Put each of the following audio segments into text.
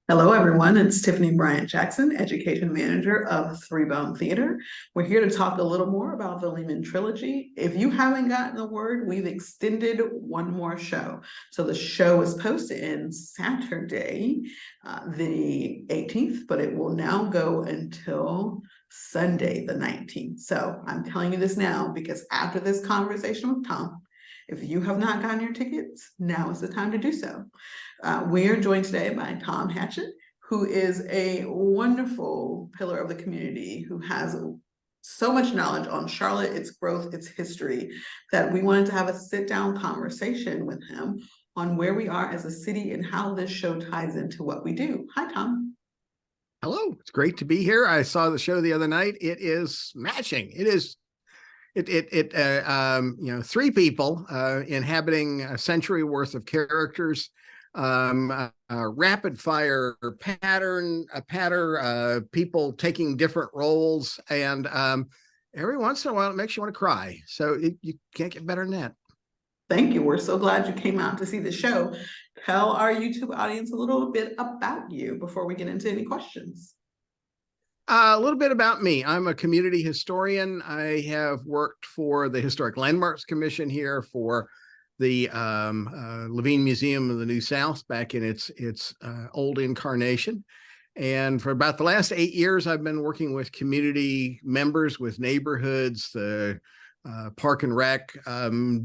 Hello, everyone. It's Tiffany Bryant-Jackson, Education Manager of Three Bone Theater. We're here to talk a little more about the Lehman Trilogy. If you haven't gotten the word, we've extended one more show. So the show is posted in Saturday, the 18th, but it will now go until Sunday, the 19th. So I'm telling you this now because after this conversation with Tom, if you have not gotten your tickets, now is the time to do so. We are joined today by Tom Hanchett, who is a wonderful pillar of the community who has so much knowledge on Charlotte, its growth, its history, that we wanted to have a sit-down conversation with him on where we are as a city and how this show ties into what we do. Hi, Tom. Hello, it's great to be here. I saw the show the other night. It is smashing. It is three people inhabiting a century worth of characters, a rapid fire pattern, people taking different roles, and every once in a while it makes you want to cry. So you can't get better than that. Thank you. We're so glad you came out to see the show. Tell our YouTube audience a little bit about you before we get into any questions. A little bit about me. I'm a community historian. I have worked for the Historic Landmarks Commission here, for the Levine Museum of the New South back in its old incarnation. And for about the last 8 years, I've been working with community members, with neighborhoods, the Park and Rec,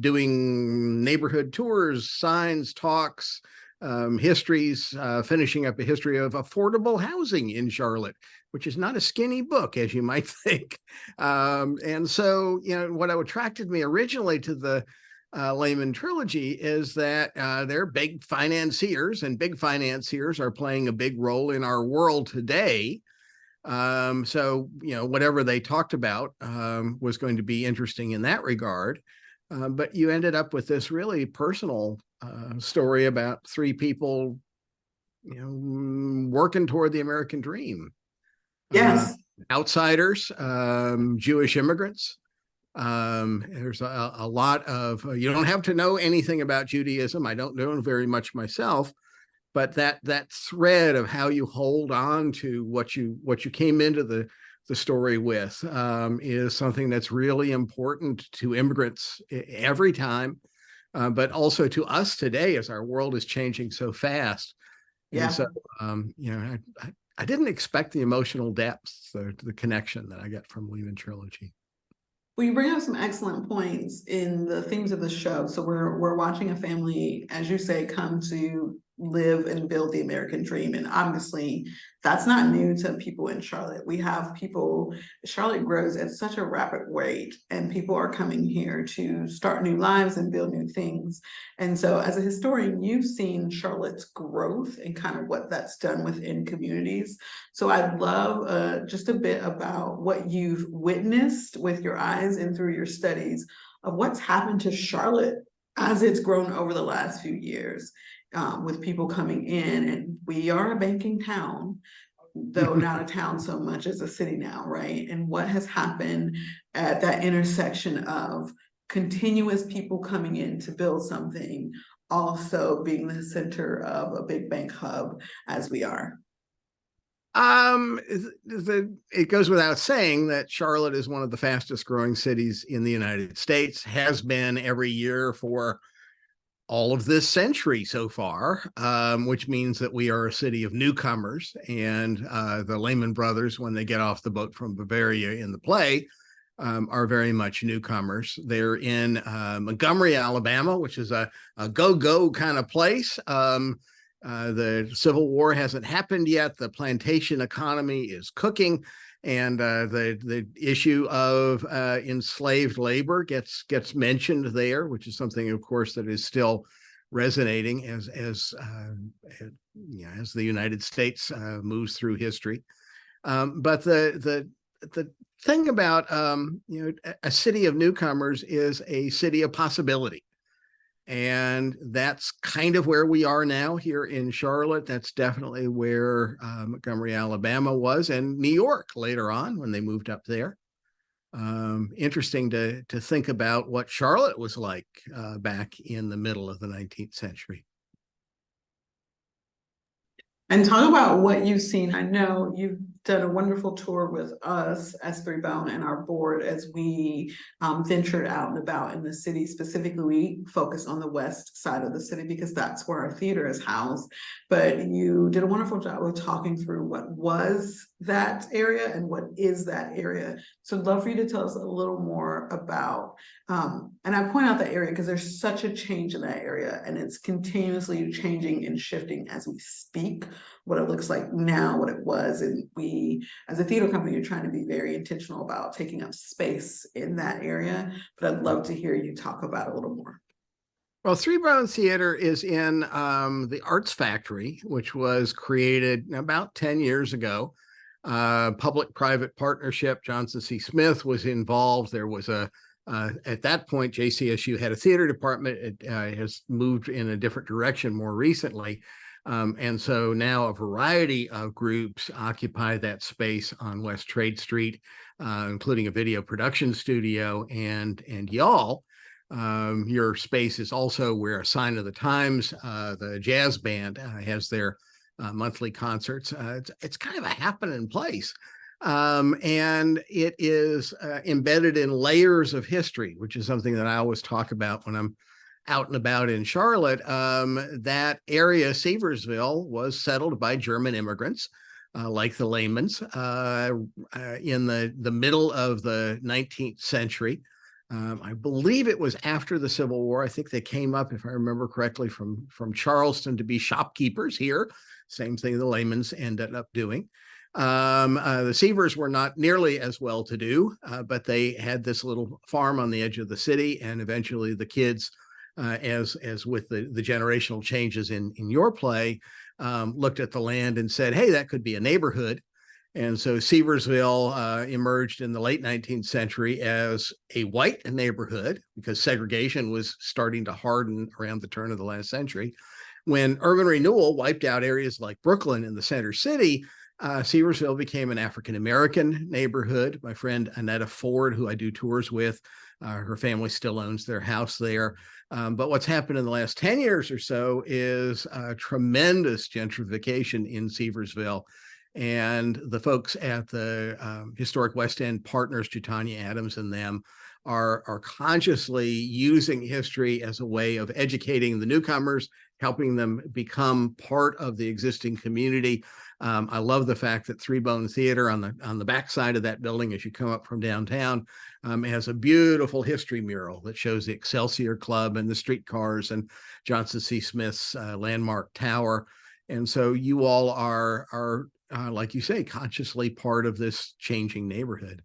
doing neighborhood tours, signs, talks, histories, finishing up a history of affordable housing in Charlotte, which is not a skinny book, as you might think. And so, what attracted me originally to the Lehman Trilogy is that they're big financiers, and big financiers are playing a big role in our world today. So, whatever they talked about was going to be interesting in that regard. But you ended up with this really personal story about three people, working toward the American dream. Yes. Outsiders, Jewish immigrants. There's a lot of, you don't have to know anything about Judaism. I don't know very much myself, but that thread of how you hold on to what you came into the story with is something that's really important to immigrants every time, but also to us today as our world is changing so fast. Yeah. And so, I didn't expect the emotional depth, the connection that I get from Lehman Trilogy. Well, you bring up some excellent points in the themes of the show. So we're watching a family, as you say, come to live and build the American dream. And obviously that's not new to people in Charlotte. We have people, Charlotte grows at such a rapid rate, and people are coming here to start new lives and build new things. And so as a historian, you've seen Charlotte's growth and kind of what that's done within communities. So I'd love just a bit about what you've witnessed with your eyes and through your studies of what's happened to Charlotte as it's grown over the last few years, with people coming in. And we are a banking town, though not a town so much as a city now, right? And what has happened at that intersection of continuous people coming in to build something, also being the center of a big bank hub as we are. It goes without saying that Charlotte is one of the fastest growing cities in the United States, has been every year for all of this century so far, which means that we are a city of newcomers. And the Lehman brothers, when they get off the boat from Bavaria in the play, are very much newcomers. They're in Montgomery, Alabama, which is a go-go kind of place. The Civil War hasn't happened yet. The plantation economy is cooking, and the issue of enslaved labor gets mentioned there, which is something, of course, that is still resonating as the United States moves through history. But the thing about a city of newcomers is a city of possibility. And that's kind of where we are now here in Charlotte. That's definitely where Montgomery, Alabama was, and New York later on when they moved up there. Interesting to think about what Charlotte was like back in the middle of the 19th century. And talk about what you've seen. I know you've done a wonderful tour with us as Three Bound and our board as we ventured out and about in the city. Specifically, we focus on the west side of the city because that's where our theater is housed. But you did a wonderful job of talking through what was that area and what is that area. So I'd love for you to tell us a little more about, and I point out that area because there's such a change in that area and it's continuously changing and shifting as we speak, what it looks like now, what it was. And we, as a theater company, are trying to be very intentional about taking up space in that area. But I'd love to hear you talk about it a little more. Well, Three Brown Theater is in the Arts Factory, which was created about 10 years ago. Public-private partnership. Johnson C. Smith was involved. There was at that point, JCSU had a theater department. It has moved in a different direction more recently. And so now a variety of groups occupy that space on West Trade Street, including a video production studio, and y'all. Your space is also where a Sign of the Times, the jazz band, has their monthly concerts. It's kind of a happening place. And it is embedded in layers of history, which is something that I always talk about when I'm out and about in Charlotte. That area, Seversville, was settled by German immigrants, like the Lehmans, in the middle of the 19th century. I believe it was after the Civil War. I think they came up, if I remember correctly, from Charleston to be shopkeepers here. Same thing the Lehmans ended up doing. The Severs were not nearly as well-to-do, but they had this little farm on the edge of the city, and eventually the kids, as with the generational changes in your play, looked at the land and said, hey, that could be a neighborhood. And so Seversville emerged in the late 19th century as a white neighborhood because segregation was starting to harden around the turn of the last century. When urban renewal wiped out areas like Brooklyn in the center city, Seversville became an African-American neighborhood. My friend Annetta Ford, who I do tours with, her family still owns their house there. But what's happened in the last 10 years or so is tremendous gentrification in Seversville. And the folks at the Historic West End Partners, Titania Adams and them, are consciously using history as a way of educating the newcomers, helping them become part of the existing community. I love the fact that Three Bone Theater on the back side of that building, as you come up from downtown, has a beautiful history mural that shows the Excelsior Club and the streetcars and Johnson C. Smith's landmark tower. And so you all are like you say, consciously part of this changing neighborhood.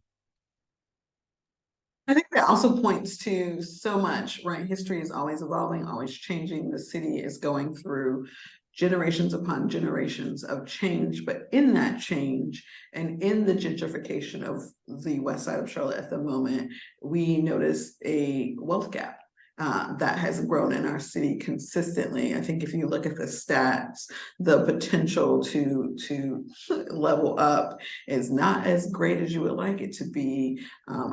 I think that also points to so much, right? History is always evolving, always changing. The city is going through generations upon generations of change, but in that change and in the gentrification of the west side of Charlotte at the moment, we notice a wealth gap that has grown in our city consistently. I think if you look at the stats, the potential to level up is not as great as you would like it to be,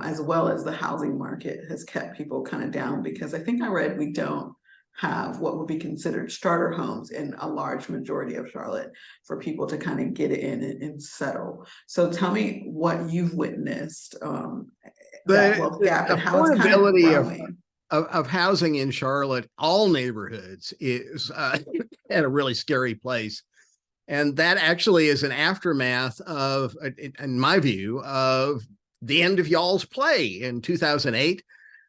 as well as the housing market has kept people kind of down, because I think I read we don't have what would be considered starter homes in a large majority of Charlotte for people to kind of get in and settle. So tell me what you've witnessed, that wealth gap and how it's kind of growing. Of housing in Charlotte, all neighborhoods, is at a really scary place. And that actually is an aftermath of, in my view, of the end of y'all's play in 2008.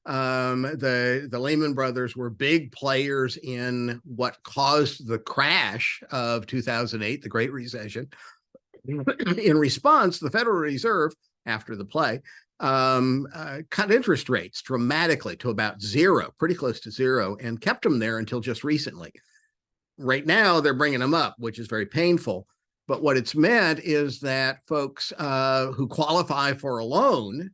The Lehman Brothers were big players in what caused the crash of 2008, the Great Recession. In response, the Federal Reserve, after the play, cut interest rates dramatically to about zero, pretty close to zero, and kept them there until just recently. Right now, they're bringing them up, which is very painful. But what it's meant is that folks who qualify for a loan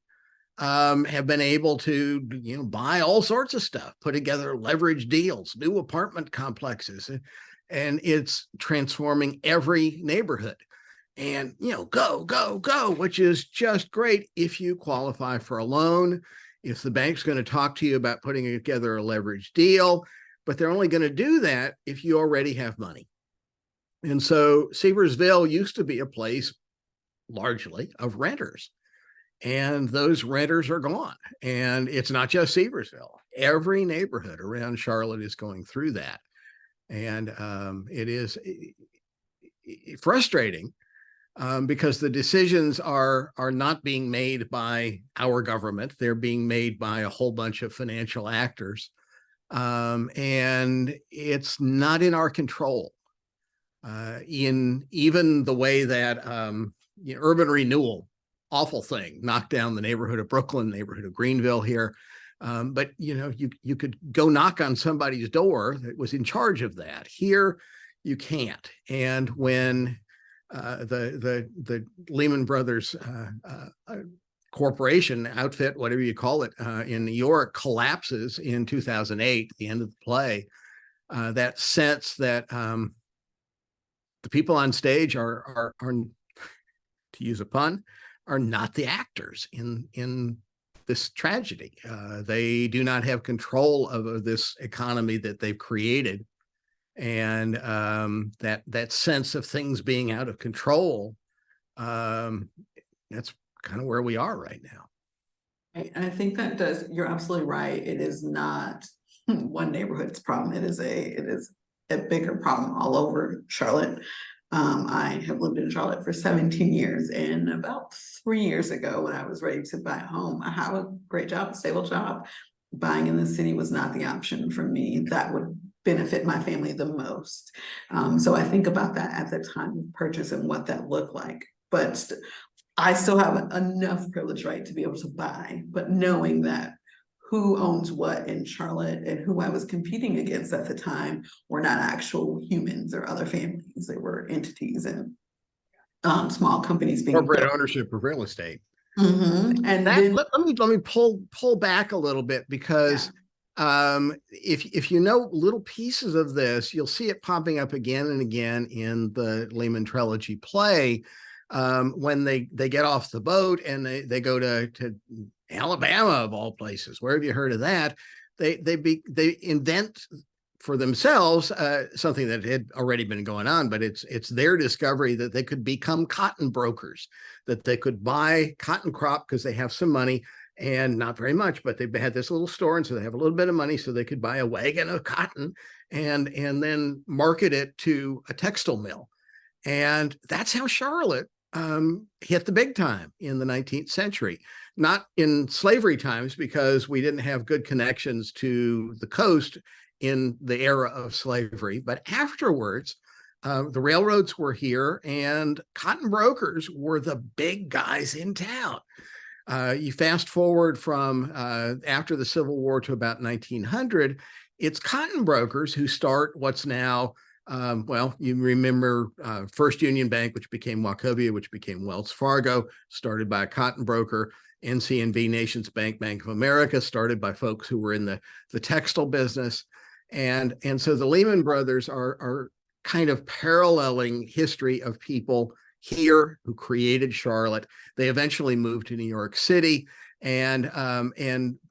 have been able to, buy all sorts of stuff, put together leverage deals, new apartment complexes, and it's transforming every neighborhood. And, go, which is just great if you qualify for a loan, if the bank's going to talk to you about putting together a leverage deal, but they're only going to do that if you already have money. And so Seversville used to be a place largely of renters, and those renters are gone. And it's not just Seversville. Every neighborhood around Charlotte is going through that. And it is frustrating because the decisions are not being made by our government. They're being made by a whole bunch of financial actors. And it's not in our control. In even the way that urban renewal, awful thing, knocked down the neighborhood of Brooklyn, neighborhood of Greenville here. But you could go knock on somebody's door that was in charge of that. Here, you can't. And when the Lehman Brothers corporation outfit, whatever you call it, in New York collapses in 2008, the end of the play, that sense that the people on stage are, to use a pun, are not the actors in this tragedy. They do not have control of this economy that they've created. And that sense of things being out of control, that's kind of where we are right now. And I think you're absolutely right. It is not one neighborhood's problem. It is a bigger problem all over Charlotte. I have lived in Charlotte for 17 years, and about 3 years ago, when I was ready to buy a home, I have a great job, a stable job. Buying in the city was not the option for me. That would benefit my family the most. So I think about that at the time of purchase and what that looked like. But I still have enough privilege, right, to be able to buy, but knowing that who owns what in Charlotte and who I was competing against at the time were not actual humans or other families. They were entities and small companies being corporate built. ownership of real estate. Mm-hmm. And that, then let me pull back a little bit, because if you know little pieces of this, you'll see it popping up again and again in the Lehman Trilogy play. When they get off the boat and they go to Alabama, of all places. Where have you heard of that? They invent for themselves something that had already been going on, but it's their discovery that they could become cotton brokers, that they could buy cotton crop because they have some money, and not very much, but they had this little store, and so they have a little bit of money, so they could buy a wagon of cotton and then market it to a textile mill. And that's how Charlotte hit the big time in the 19th century. Not in slavery times, because we didn't have good connections to the coast in the era of slavery, but afterwards, the railroads were here, and cotton brokers were the big guys in town. You fast forward from after the Civil War to about 1900, it's cotton brokers who start what's now, you remember First Union Bank, which became Wachovia, which became Wells Fargo, started by a cotton broker. NCNB, Nations Bank, Bank of America, started by folks who were in the textile business. And so the Lehman Brothers are kind of paralleling history of people here who created Charlotte. They eventually moved to New York City and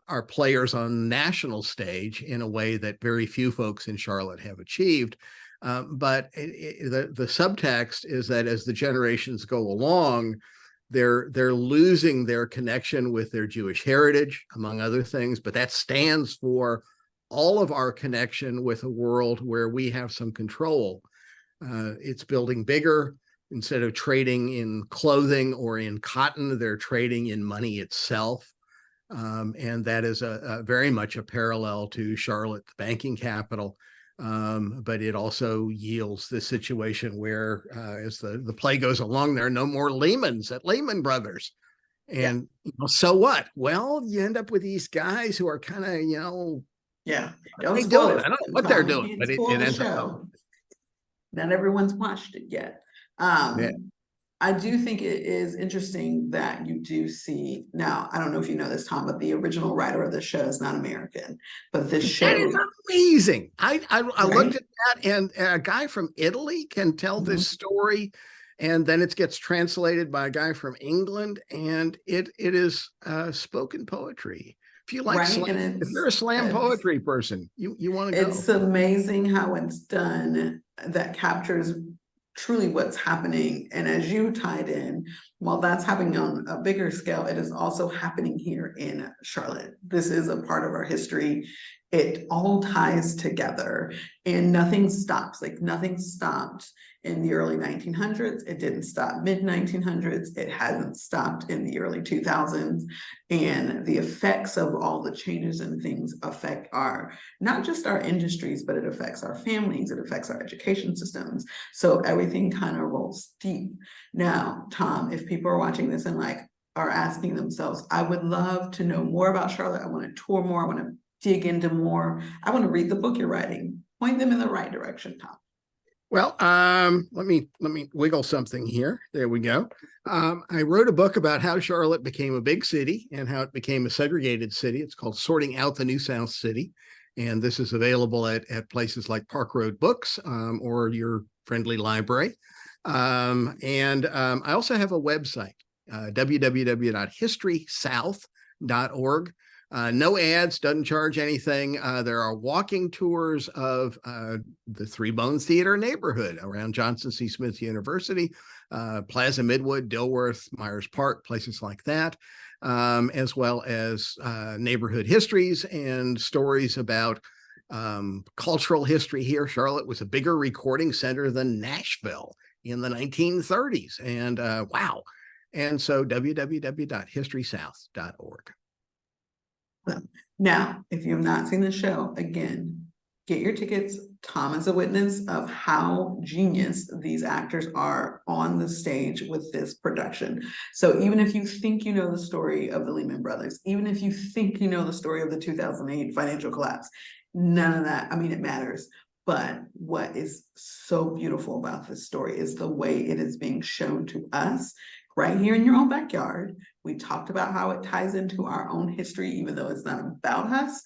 are players on the national stage in a way that very few folks in Charlotte have achieved. But the subtext is that as the generations go along, they're losing their connection with their Jewish heritage, among other things, but that stands for all of our connection with a world where we have some control. It's building bigger. Instead of trading in clothing or in cotton, they're trading in money itself. And that is a very much a parallel to Charlotte, the banking capital. But it also yields this situation where, as the play goes along, there are no more Lehmans at Lehman Brothers. And so what? Well, you end up with these guys who are kind of, don't spoil it. I don't know what they're doing, but it ends up. Not everyone's watched it yet. I do think it is interesting that you do see, now, I don't know if you know this, Tom, but the original writer of the show is not American, but this show. That is amazing. I looked at that, and a guy from Italy can tell this story, and then it gets translated by a guy from England, and it is spoken poetry. If you like slam, if you're a slam poetry person, you want to go. It's amazing how it's done, that captures truly what's happening. And as you tied in, while that's happening on a bigger scale, it is also happening here in Charlotte. This is a part of our history. It all ties together and nothing stops. Like nothing stopped in the early 1900s. It didn't stop mid 1900s. It hasn't stopped in the early 2000s. And the effects of all the changes and things affect our, not just our industries, but it affects our families. It affects our education systems. So everything kind of rolls deep. Now, Tom, if people are watching this and like are asking themselves, I would love to know more about Charlotte. I want to tour more. I want to dig into more. I want to read the book you're writing. Point them in the right direction, Tom. Well, let me wiggle something here. There we go. I wrote a book about how Charlotte became a big city and how it became a segregated city. It's called Sorting Out the New South City. And this is available at places like Park Road Books or your friendly library. I also have a website, www.historysouth.org. No ads, doesn't charge anything. There are walking tours of the Three Bones Theater neighborhood around Johnson C. Smith University, Plaza Midwood, Dilworth, Myers Park, places like that, as well as neighborhood histories and stories about cultural history here. Charlotte was a bigger recording center than Nashville in the 1930s. And wow. And so www.historysouth.org. Now, if you have not seen the show, again, get your tickets. Tom is a witness of how genius these actors are on the stage with this production. So even if you think you know the story of the Lehman Brothers, even if you think you know the story of the 2008 financial collapse, none of that, I mean, it matters. But what is so beautiful about this story is the way it is being shown to us right here in your own backyard. We talked about how it ties into our own history, even though it's not about us.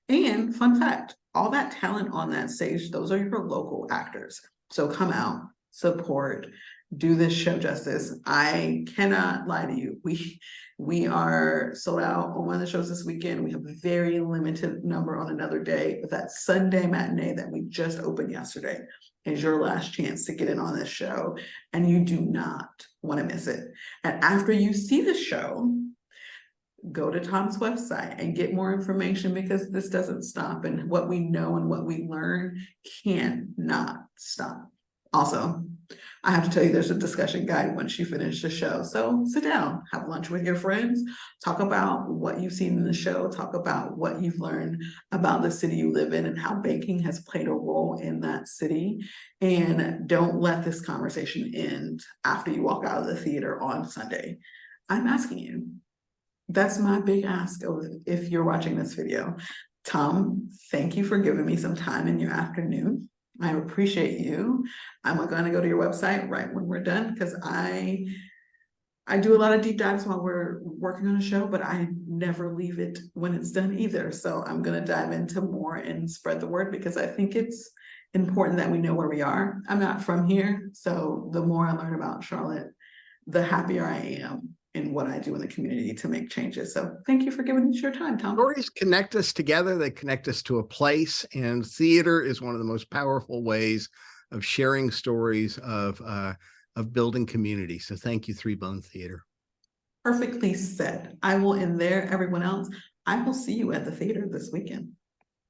And fun fact, all that talent on that stage, those are your local actors. So come out, support, do this show justice. I cannot lie to you. We are sold out on one of the shows this weekend. We have a very limited number on another day, but that Sunday matinee that we just opened yesterday is your last chance to get in on this show, and you do not want to miss it. And after you see the show, go to Tom's website and get more information, because this doesn't stop, and what we know and what we learn cannot stop. Also, I have to tell you, there's a discussion guide once you finish the show. So sit down, have lunch with your friends, talk about what you've seen in the show, talk about what you've learned about the city you live in and how banking has played a role in that city. And don't let this conversation end after you walk out of the theater on Sunday. I'm asking you, that's my big ask if you're watching this video. Tom, thank you for giving me some time in your afternoon. I appreciate you. I'm going to go to your website right when we're done, because I do a lot of deep dives while we're working on a show, but I never leave it when it's done either. So I'm going to dive into more and spread the word, because I think it's important that we know where we are. I'm not from here, so the more I learn about Charlotte, the happier I am in what I do in the community to make changes. So thank you for giving us your time, Tom. Stories connect us together. They connect us to a place, and theater is one of the most powerful ways of sharing stories of building community. So thank you, Three Bone Theater. Perfectly said. I will end there. Everyone else, I will see you at the theater this weekend.